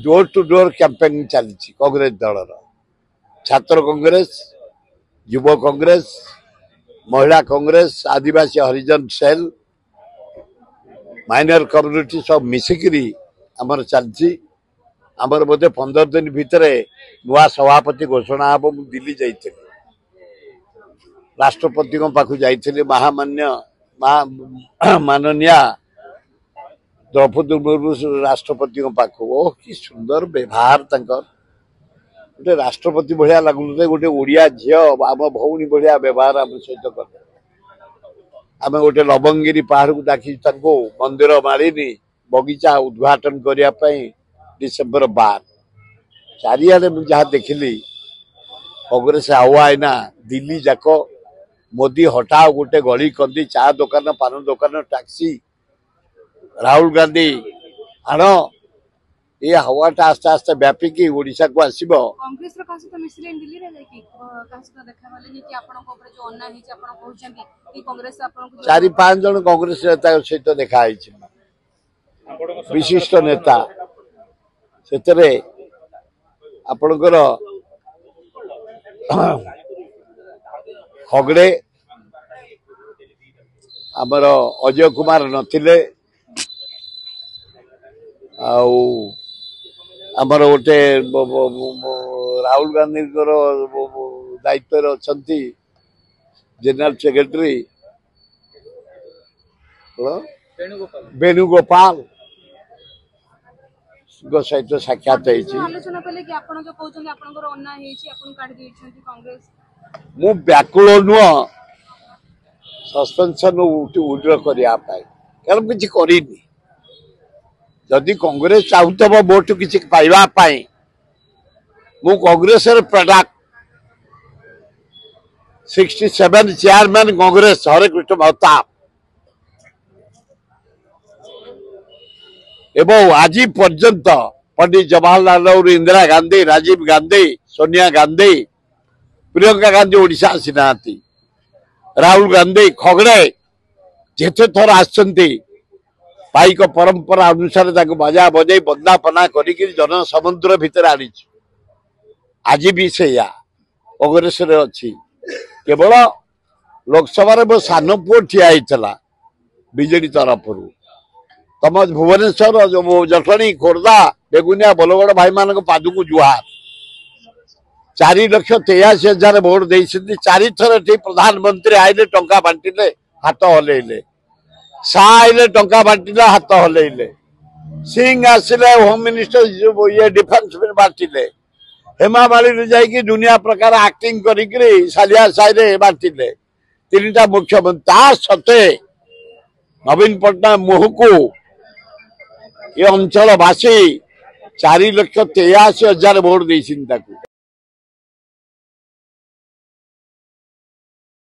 Door to door campaigning चली कांग्रेस दल छात्र कांग्रेस युव कांग्रेस महिला कांग्रेस आदिवासी हरिजन सेल माइनर कम्युनिटी सब मिसिकी आमर चलती आमर बोधे 15 दिन भितर नुआ सभापति घोषणा हम दिल्ली जाइए राष्ट्रपति पाखु जाइए महामान्य माननीय द्रौपदी मुर्मू राष्ट्रपति पाखु ओह कि सुंदर व्यवहार गोटे राष्ट्रपति भाया लगुन गोटे ओडिया झील आम भौणी भाया व्यवहार आम सहित कर आम गोटे लवंगिरी पहाड़ को डाकी मंदिर मालिनी बगीचा उद्घाटन करने डिसेम्बर 12 चारिआडे मुझे जहाँ देखिली कांग्रेस आईना दिल्ली जाक मोदी हटाओ गोटे गली कंदी चा दुकान पान दुकान टैक्सी राहुल गांधी आण ये हवाटा आस्ते आस्ते व्यापिकी ओडिशा को आसीबो कांग्रेस रो कासी तो मिसलेन दिल्ली रे कि कासी तो देखा वाले नहीं कि आपन को ऊपर जो अन्ना ही जे आपन कहउछन कि कांग्रेस आपन को 4-5 जन कांग्रेस नेता सहित देखा आइछि विशिष्ट नेता सेतरे आपनकर हगड़े आमर अजय कुमार नथिले आमर गोटे राहुल गांधी दायित्व अच्छा जनरल सेक्रेटरी वेणुगोपाल सहित साक्षात आलोचना कले कि आपन जो कहउछन आपन को अन्ना हे छि आपन काट दैछन कांग्रेस मु व्याकुल नुह सस्पेंशन उड्र करने कारण किसी करनी जदि कांग्रेस चाहूब वोट किसी पाइबापी मु कांग्रेस प्रोडक्ट 67 चेयरमैन कांग्रेस हरे कृष्ण महताब एवं आज पर्यंत पंडित जवाहरलाल नेहरू इंदिरा गांधी राजीव गांधी सोनिया गांधी प्रियंका गांधी ओडिशा आसी ना राहुल गांधी खगड़े जेते थर आसचंती पाइक परंपरा अनुसार बाजा बजाई बंदापना करी जन समुद्र भितर आनी आज भी से कांग्रेस अच्छी केवल लोकसभा मो सान पुओ ठिया होता बीजेडी तरफ तम भुवनेश्वर जटणी खोर्धा बेगुनिया बलगड़ भाई मान पादक जुहार 4,83,000 भोट दे 4 थर प्रधानमंत्री आईले टंका बांटिले हाथ हलैले शाह आईले टंका बांटिले हाथ हलैले सिंह आसिले होम मिनिस्टर ये डिफेंस में बांटिले हेमा मालिनी जाइए दुनिया प्रकार एक्टिंग करी सालिया साई बांटिले 3टा मुख्यमंत्री सत्वे नवीन पट्टनायक मुह को ये अंचलवासी 4,83,000 भोट दे।